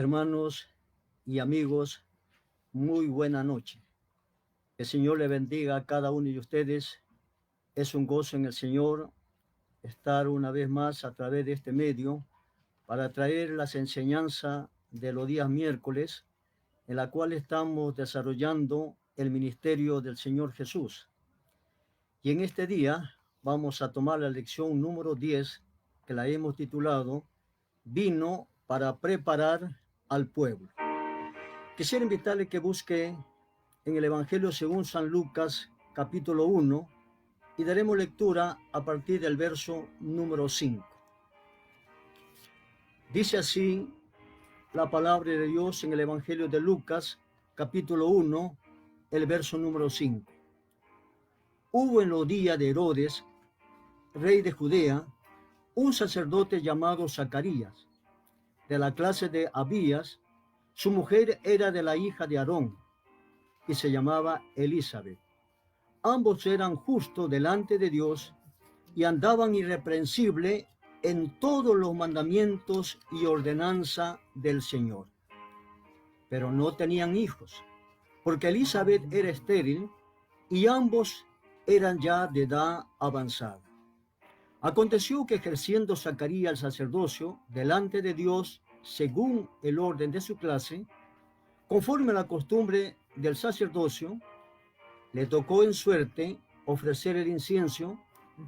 Hermanos y amigos, muy buena noche. Que el Señor le bendiga a cada uno de ustedes. Es un gozo en el Señor estar una vez más a través de este medio para traer las enseñanzas de los días miércoles, en la cual estamos desarrollando el ministerio del Señor Jesús. Y en este día vamos a tomar la lección número 10, que la hemos titulado Vino para preparar al pueblo. Quisiera invitarle que busque en el Evangelio según San Lucas, capítulo 1, y daremos lectura a partir del verso número 5. Dice así la palabra de Dios en el Evangelio de Lucas, capítulo 1, el verso número 5. Hubo en los días de Herodes, rey de Judea, un sacerdote llamado Zacarías, de la clase de Abías. Su mujer era de la hija de Aarón y se llamaba Elizabeth. Ambos eran justos delante de Dios y andaban irreprensible en todos los mandamientos y ordenanza del Señor. Pero no tenían hijos, porque Elizabeth era estéril y ambos eran ya de edad avanzada. Aconteció que ejerciendo Zacarías el sacerdocio delante de Dios según el orden de su clase, conforme a la costumbre del sacerdocio, le tocó en suerte ofrecer el incienso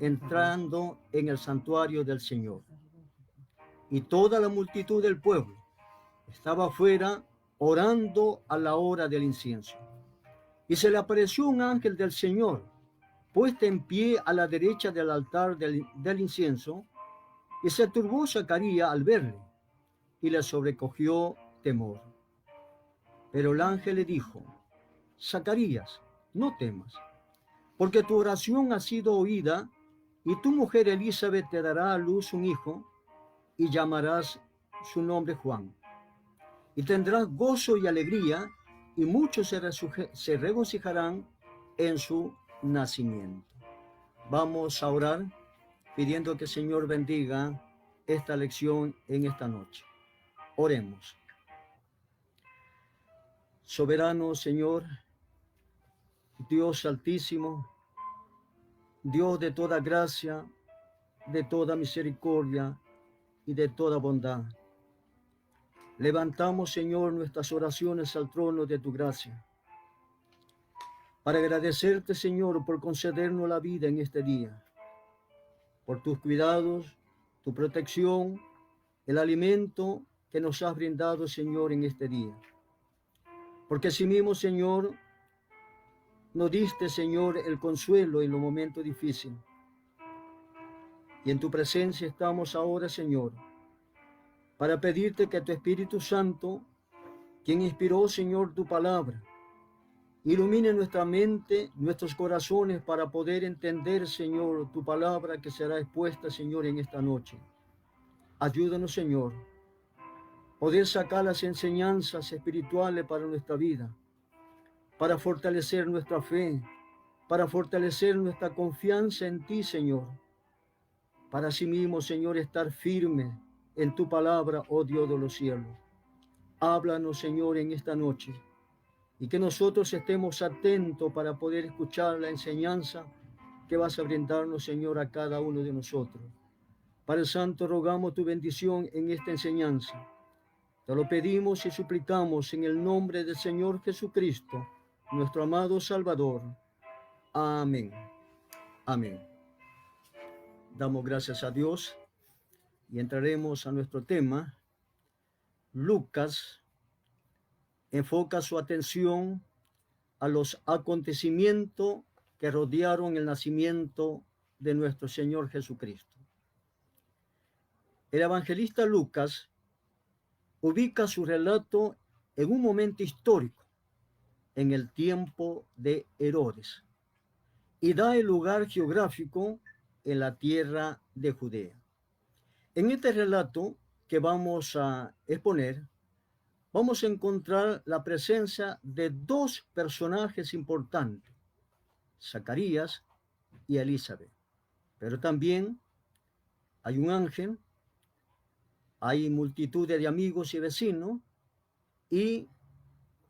entrando en el santuario del Señor. Y toda la multitud del pueblo estaba afuera orando a la hora del incienso. Y se le apareció un ángel del Señor, puesta en pie a la derecha del altar del incienso, y se turbó Zacarías al verle, y le sobrecogió temor. Pero el ángel le dijo: Zacarías, no temas, porque tu oración ha sido oída, y tu mujer Elizabeth te dará a luz un hijo, y llamarás su nombre Juan. Y tendrás gozo y alegría, y muchos se regocijarán en su nacimiento. Vamos a orar pidiendo que el Señor bendiga esta lección en esta noche. Oremos. Soberano Señor, Dios altísimo, Dios de toda gracia, de toda misericordia y de toda bondad. Levantamos, Señor, nuestras oraciones al trono de tu gracia, para agradecerte, Señor, por concedernos la vida en este día, por tus cuidados, tu protección, el alimento que nos has brindado, Señor, en este día. Porque así mismo, Señor, nos diste, Señor, el consuelo en los momentos difíciles. Y en tu presencia estamos ahora, Señor, para pedirte que tu Espíritu Santo, quien inspiró, Señor, tu palabra, ilumine nuestra mente, nuestros corazones, para poder entender, Señor, tu palabra que será expuesta, Señor, en esta noche. Ayúdanos, Señor, poder sacar las enseñanzas espirituales para nuestra vida, para fortalecer nuestra fe, para fortalecer nuestra confianza en ti, Señor, para sí mismo, Señor, estar firme en tu palabra, oh Dios de los cielos. Háblanos, Señor, en esta noche, y que nosotros estemos atentos para poder escuchar la enseñanza que vas a brindarnos, Señor, a cada uno de nosotros. Padre Santo, rogamos tu bendición en esta enseñanza. Te lo pedimos y suplicamos en el nombre del Señor Jesucristo, nuestro amado Salvador. Amén. Amén. Damos gracias a Dios y entraremos a nuestro tema. Lucas enfoca su atención a los acontecimientos que rodearon el nacimiento de nuestro Señor Jesucristo. El evangelista Lucas ubica su relato en un momento histórico, en el tiempo de Herodes, y da el lugar geográfico en la tierra de Judea. En este relato que vamos a exponer, vamos a encontrar la presencia de dos personajes importantes, Zacarías y Elizabeth. Pero también hay un ángel, hay multitudes de amigos y vecinos, y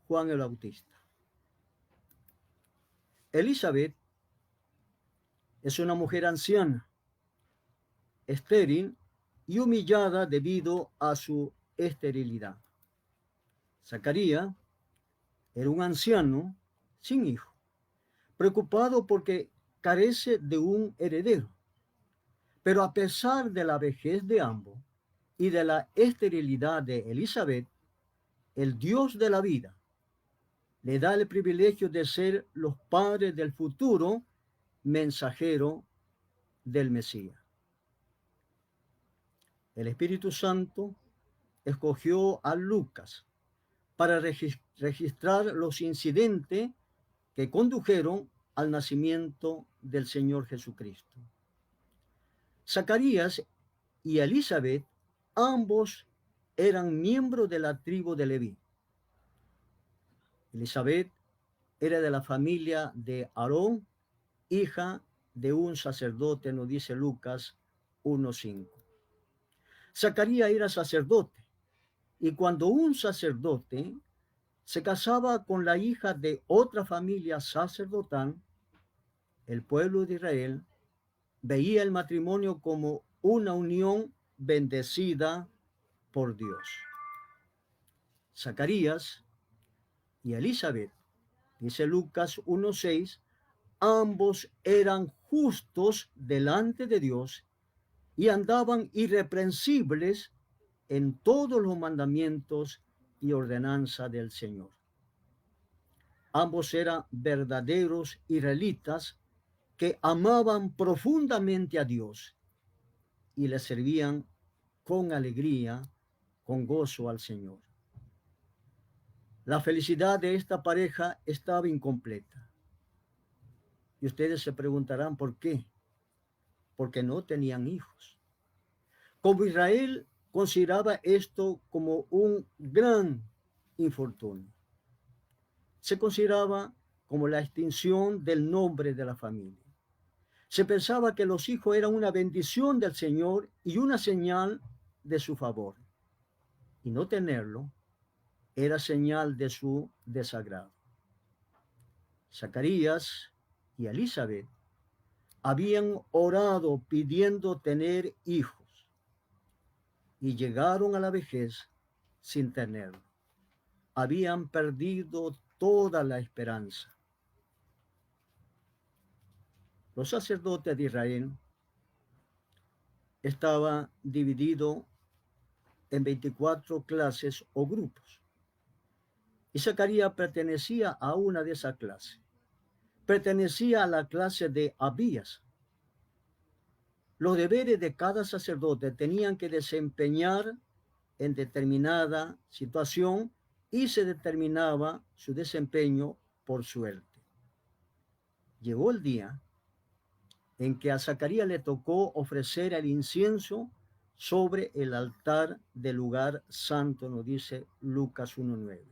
Juan el Bautista. Elizabeth es una mujer anciana, estéril y humillada debido a su esterilidad. Zacarías era un anciano sin hijo, preocupado porque carece de un heredero. Pero a pesar de la vejez de ambos y de la esterilidad de Elizabeth, el Dios de la vida le da el privilegio de ser los padres del futuro mensajero del Mesías. El Espíritu Santo escogió a Lucas para registrar los incidentes que condujeron al nacimiento del Señor Jesucristo. Zacarías y Elizabeth, ambos eran miembros de la tribu de Leví. Elizabeth era de la familia de Aarón, hija de un sacerdote, nos dice Lucas 1:5. Zacarías era sacerdote, y cuando un sacerdote se casaba con la hija de otra familia sacerdotal, el pueblo de Israel veía el matrimonio como una unión bendecida por Dios. Zacarías y Elizabeth, dice Lucas 1:6, ambos eran justos delante de Dios y andaban irreprensibles en todos los mandamientos y ordenanzas del Señor. Ambos eran verdaderos israelitas que amaban profundamente a Dios y le servían con alegría, con gozo al Señor. La felicidad de esta pareja estaba incompleta. Y ustedes se preguntarán por qué. Porque no tenían hijos. Como Israel consideraba esto como un gran infortunio. Se consideraba como la extinción del nombre de la familia. Se pensaba que los hijos eran una bendición del Señor y una señal de su favor. Y no tenerlo era señal de su desagrado. Zacarías y Elizabeth habían orado pidiendo tener hijos y llegaron a la vejez sin tenerlo. Habían perdido toda la esperanza. Los sacerdotes de Israel estaban divididos en 24 clases o grupos. Y Zacarías pertenecía a una de esas clases. Pertenecía a la clase de Abías. Los deberes de cada sacerdote tenían que desempeñar en determinada situación y se determinaba su desempeño por suerte. Llegó el día en que a Zacarías le tocó ofrecer el incienso sobre el altar del lugar santo, nos dice Lucas 1:9.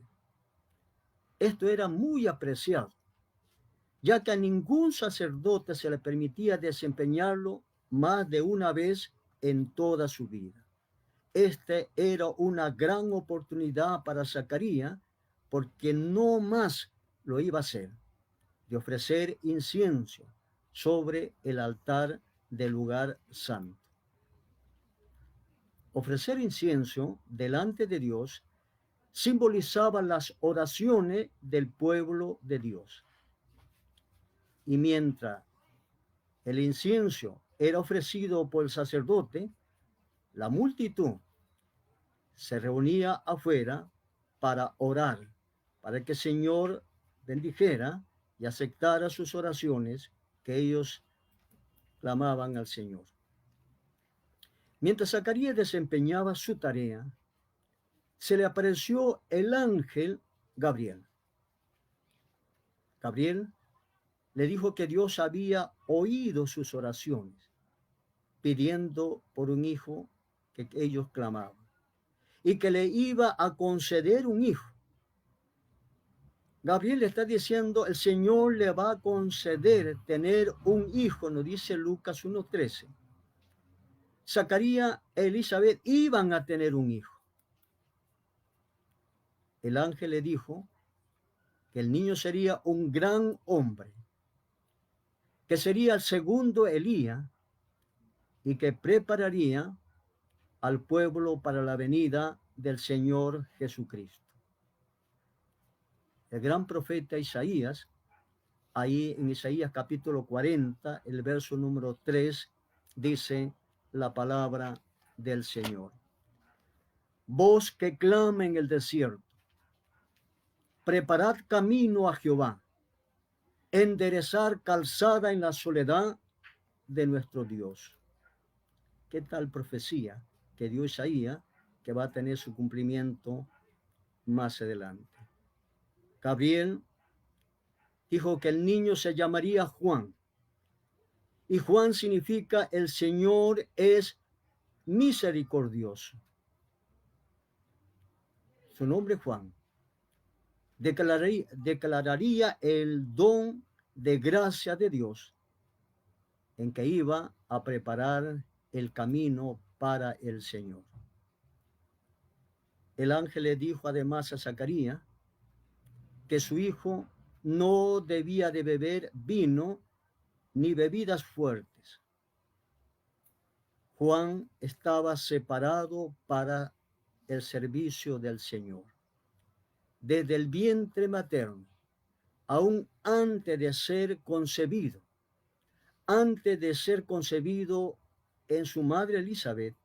Esto era muy apreciado, ya que a ningún sacerdote se le permitía desempeñarlo más de una vez en toda su vida. Esta era una gran oportunidad para Zacarías, porque no más lo iba a hacer, de ofrecer incienso sobre el altar del lugar santo. Ofrecer incienso delante de Dios simbolizaba las oraciones del pueblo de Dios. Y mientras el incienso era ofrecido por el sacerdote, la multitud se reunía afuera para orar, para que el Señor bendijera y aceptara sus oraciones que ellos clamaban al Señor. Mientras Zacarías desempeñaba su tarea, se le apareció el ángel Gabriel. Gabriel le dijo que Dios había oído sus oraciones, pidiendo por un hijo que ellos clamaban, y que le iba a conceder un hijo. Gabriel le está diciendo, el Señor le va a conceder tener un hijo, nos dice Lucas 1:13. Zacarías e Elizabeth iban a tener un hijo. el ángel le dijo que el niño sería un gran hombre, que sería el segundo Elías y que prepararía al pueblo para la venida del Señor Jesucristo. El gran profeta Isaías, ahí en Isaías capítulo 40, el verso número 3, dice la palabra del Señor. Voz que clama en el desierto, preparad camino a Jehová, enderezar calzada en la soledad de nuestro Dios. ¿Qué tal profecía que dio Isaías que va a tener su cumplimiento más adelante? Gabriel dijo que el niño se llamaría Juan, y Juan significa el Señor es misericordioso. Su nombre Juan declararía el don de gracia de Dios en que iba a preparar el camino para el Señor. El ángel le dijo además a Zacarías que su hijo no debía de beber vino ni bebidas fuertes. Juan estaba separado para el servicio del Señor. Desde el vientre materno, aún antes de ser concebido en su madre Elizabeth,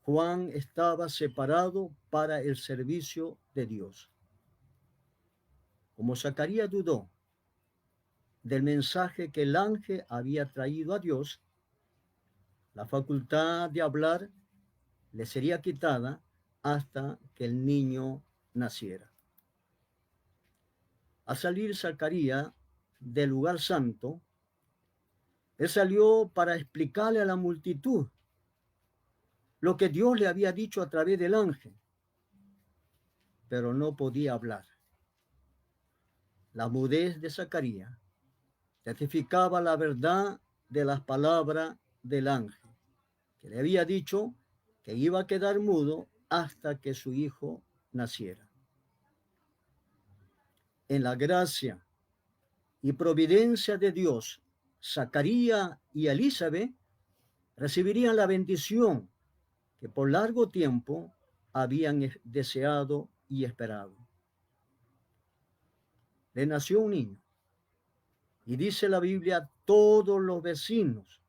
Juan estaba separado para el servicio de Dios. Como Zacarías dudó del mensaje que el ángel había traído a Dios, la facultad de hablar le sería quitada hasta que el niño naciera. Al salir Zacarías del lugar santo, él salió para explicarle a la multitud lo que Dios le había dicho a través del ángel, pero no podía hablar. La mudez de Zacarías testificaba la verdad de las palabras del ángel, que le había dicho que iba a quedar mudo hasta que su hijo naciera. En la gracia y providencia de Dios, Zacarías y Elizabeth recibirían la bendición que por largo tiempo habían deseado y esperado. Le nació un niño, y dice la Biblia, todos los vecinos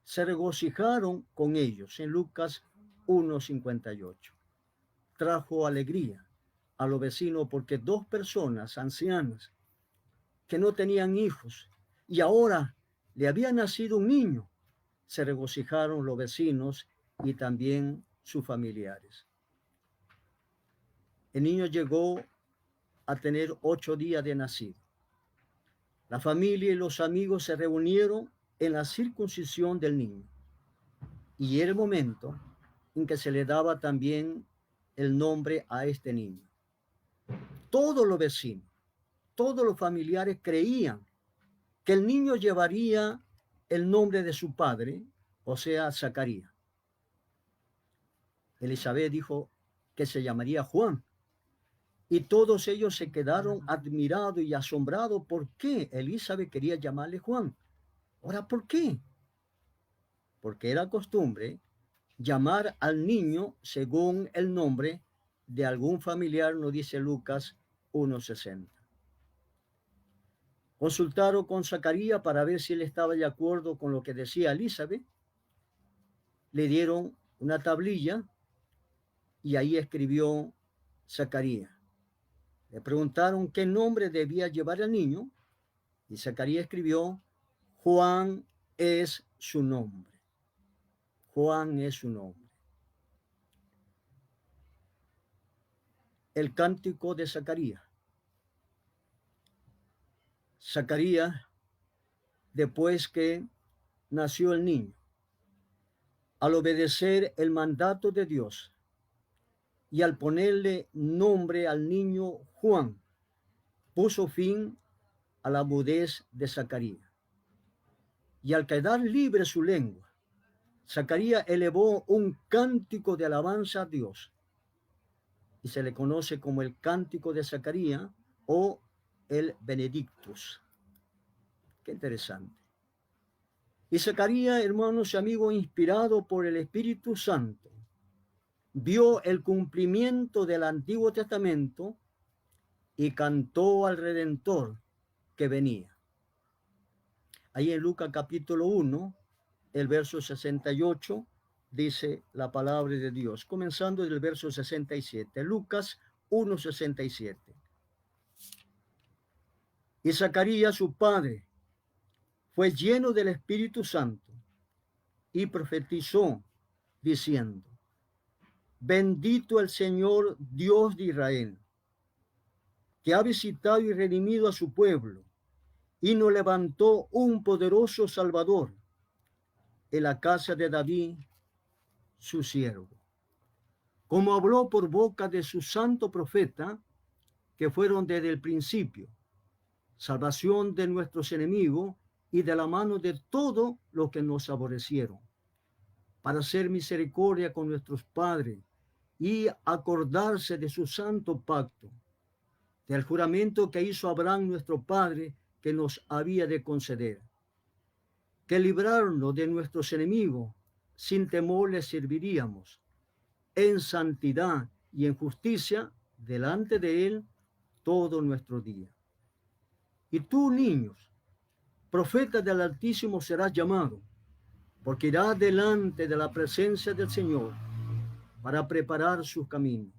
se regocijaron con ellos, en Lucas 1:58. Trajo alegría a los vecinos porque dos personas ancianas que no tenían hijos y ahora le había nacido un niño, se regocijaron los vecinos y también sus familiares. El niño llegó a tener 8 días de nacido. La familia y los amigos se reunieron en la circuncisión del niño y era el momento en que se le daba también el nombre a este niño. Todos los vecinos, todos los familiares creían que el niño llevaría el nombre de su padre, o sea, Zacarías. Elizabeth dijo que se llamaría Juan, y todos ellos se quedaron admirados y asombrados por qué Elizabeth quería llamarle Juan. Ahora, ¿por qué? Porque era costumbre llamar al niño según el nombre de algún familiar, nos dice Lucas 1:60. Consultaron con Zacarías para ver si él estaba de acuerdo con lo que decía Elizabeth. Le dieron una tablilla y ahí escribió Zacarías. Le preguntaron qué nombre debía llevar el niño y Zacarías escribió, Juan es su nombre. Juan es su nombre. El cántico de Zacarías. Zacarías, después que nació el niño, al obedecer el mandato de Dios y al ponerle nombre al niño Juan, puso fin a la mudez de Zacarías. Y al quedar libre su lengua, Zacarías elevó un cántico de alabanza a Dios. y se le conoce como el Cántico de Zacarías o el Benedictus. Qué interesante. Y Zacarías, hermanos y amigos, inspirado por el Espíritu Santo, vio el cumplimiento del Antiguo Testamento y cantó al Redentor que venía. Ahí en Lucas capítulo 1, el verso 68, dice la palabra de Dios, comenzando del verso 67. Lucas 1:67. Y Zacarías, su padre, fue lleno del Espíritu Santo y profetizó diciendo: bendito el Señor Dios de Israel, que ha visitado y redimido a su pueblo, y nos levantó un poderoso Salvador en la casa de David, su siervo, como habló por boca de su santo profeta, que fueron desde el principio, salvación de nuestros enemigos y de la mano de todos los que nos aborrecieron, para hacer misericordia con nuestros padres y acordarse de su santo pacto, del juramento que hizo Abraham nuestro padre, que nos había de conceder, que librarnos de nuestros enemigos, sin temor les serviríamos, en santidad y en justicia delante de él todo nuestro día. Y tú, niños, profeta del Altísimo serás llamado, porque irá delante de la presencia del Señor para preparar su camino,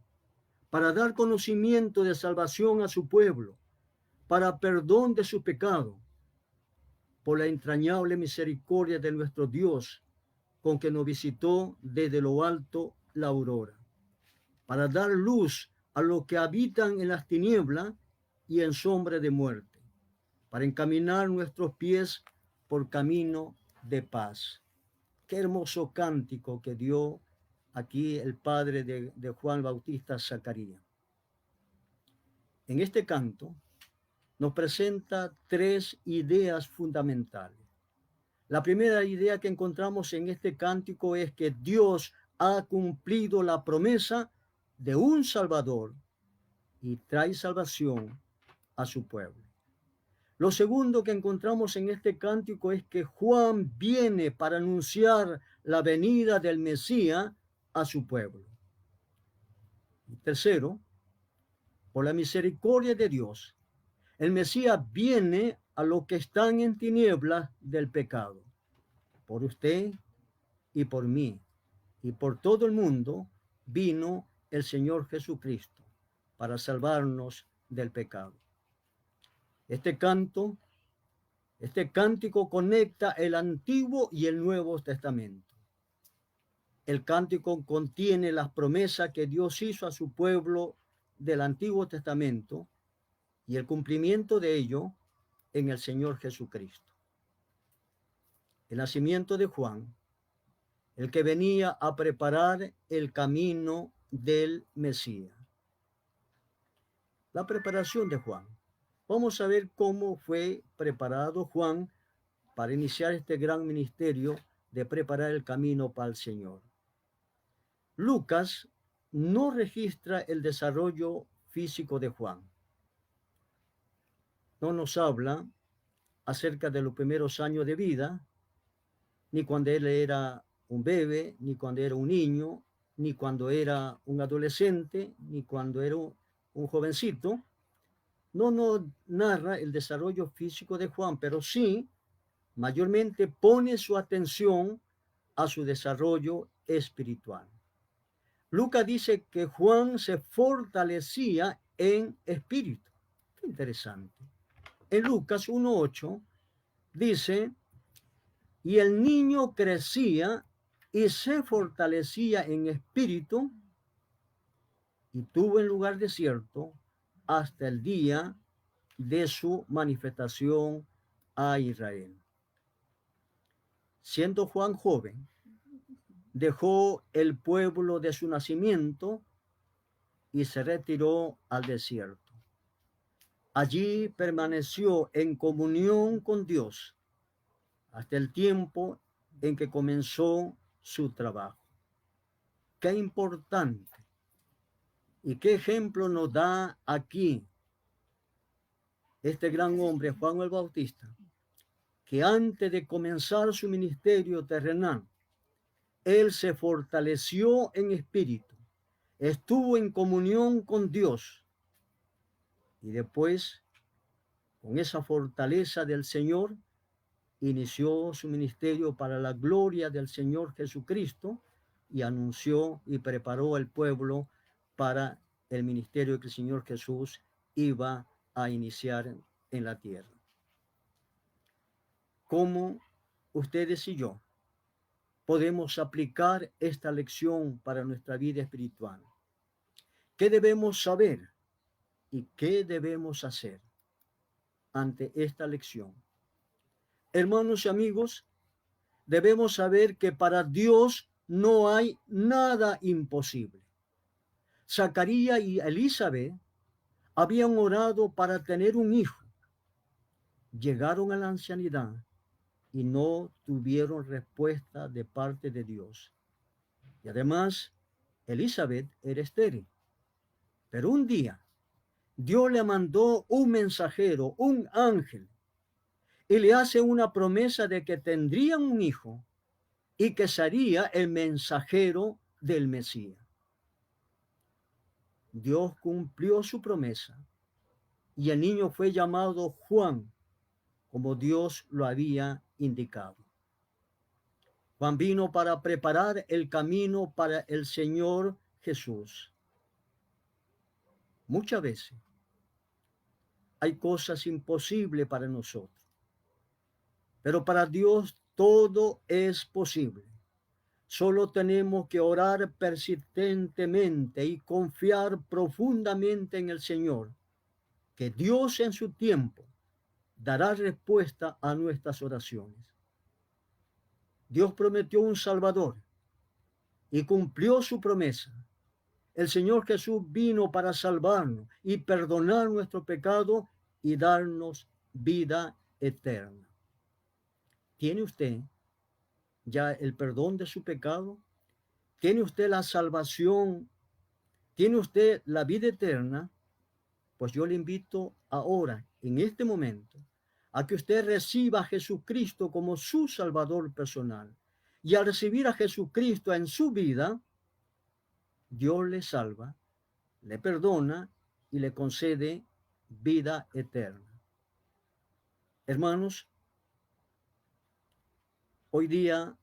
para dar conocimiento de salvación a su pueblo, para perdón de su pecado, por la entrañable misericordia de nuestro Dios, con que nos visitó desde lo alto la aurora, para dar luz a los que habitan en las tinieblas y en sombra de muerte, para encaminar nuestros pies por camino de paz. Qué hermoso cántico que dio aquí el padre de Juan Bautista, Zacarías. En este canto nos presenta tres ideas fundamentales. La primera idea que encontramos en este cántico es que Dios ha cumplido la promesa de un Salvador y trae salvación a su pueblo. Lo segundo que encontramos en este cántico es que Juan viene para anunciar la venida del Mesías a su pueblo. Y tercero, por la misericordia de Dios, el Mesías viene a los que están en tinieblas del pecado. Por usted y por mí y por todo el mundo vino el Señor Jesucristo para salvarnos del pecado. Este cántico conecta el Antiguo y el Nuevo Testamento. El cántico contiene las promesas que Dios hizo a su pueblo del Antiguo Testamento y el cumplimiento de ello en el Señor Jesucristo. El nacimiento de Juan, el que venía a preparar el camino del Mesías. La preparación de Juan. Vamos a ver cómo fue preparado Juan para iniciar este gran ministerio de preparar el camino para el Señor. Lucas no registra el desarrollo físico de Juan. No nos habla acerca de los primeros años de vida, ni cuando él era un bebé, ni cuando era un niño, ni cuando era un adolescente, ni cuando era un jovencito. No nos narra el desarrollo físico de Juan, pero sí, mayormente pone su atención a su desarrollo espiritual. Lucas dice que Juan se fortalecía en espíritu. Qué interesante. En Lucas 1:8 dice: y el niño crecía y se fortalecía en espíritu y tuvo en lugar desierto hasta el día de su manifestación a Israel. Siendo Juan joven, dejó el pueblo de su nacimiento y se retiró al desierto. Allí permaneció en comunión con Dios hasta el tiempo en que comenzó su trabajo. Qué importante ¿Y qué ejemplo nos da aquí este gran hombre, Juan el Bautista? Que antes de comenzar su ministerio terrenal, él se fortaleció en espíritu, estuvo en comunión con Dios y después, con esa fortaleza del Señor, inició su ministerio para la gloria del Señor Jesucristo y anunció y preparó al pueblo para el ministerio que el Señor Jesús iba a iniciar en la tierra. ¿Cómo ustedes y yo podemos aplicar esta lección para nuestra vida espiritual? ¿Qué debemos saber y qué debemos hacer ante esta lección? Hermanos y amigos, debemos saber que para Dios no hay nada imposible. Zacarías y Elizabeth habían orado para tener un hijo. Llegaron a la ancianidad y no tuvieron respuesta de parte de Dios. Y además, Elizabeth era estéril. Pero un día, Dios le mandó un mensajero, un ángel, y le hace una promesa de que tendrían un hijo y que sería el mensajero del Mesías. Dios cumplió su promesa y el niño fue llamado Juan, como Dios lo había indicado. Juan vino para preparar el camino para el Señor Jesús. Muchas veces hay cosas imposibles para nosotros, pero para Dios todo es posible. Solo tenemos que orar persistentemente y confiar profundamente en el Señor, que Dios en su tiempo dará respuesta a nuestras oraciones. Dios prometió un Salvador y cumplió su promesa. El Señor Jesús vino para salvarnos y perdonar nuestro pecado y darnos vida eterna. ¿Tiene usted ya el perdón de su pecado? ¿Tiene usted la salvación? ¿Tiene usted la vida eterna? Pues yo le invito ahora, en este momento, a que usted reciba a Jesucristo como su Salvador personal. Y al recibir a Jesucristo en su vida, Dios le salva, le perdona y le concede vida eterna. Hermanos, hoy día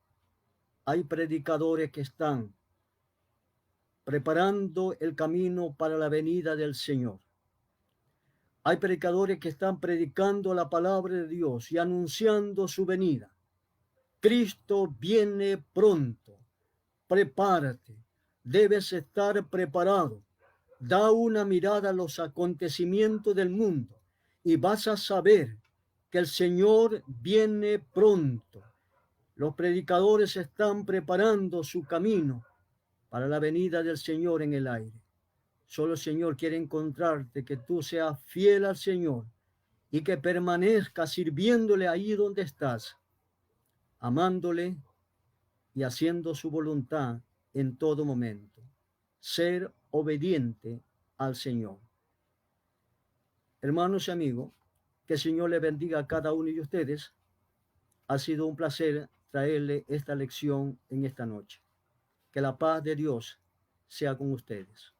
hay predicadores que están preparando el camino para la venida del Señor. Hay predicadores que están predicando la palabra de Dios y anunciando su venida. Cristo viene pronto. Prepárate. Debes estar preparado. Da una mirada a los acontecimientos del mundo y vas a saber que el Señor viene pronto. Los predicadores están preparando su camino para la venida del Señor en el aire. Solo el Señor quiere encontrarte, que tú seas fiel al Señor y que permanezcas sirviéndole ahí donde estás, amándole y haciendo su voluntad en todo momento. Ser obediente al Señor. Hermanos y amigos, que el Señor le bendiga a cada uno de ustedes. Ha sido un placer traerle esta lección en esta noche. Que la paz de Dios sea con ustedes.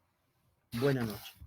Buenas noches.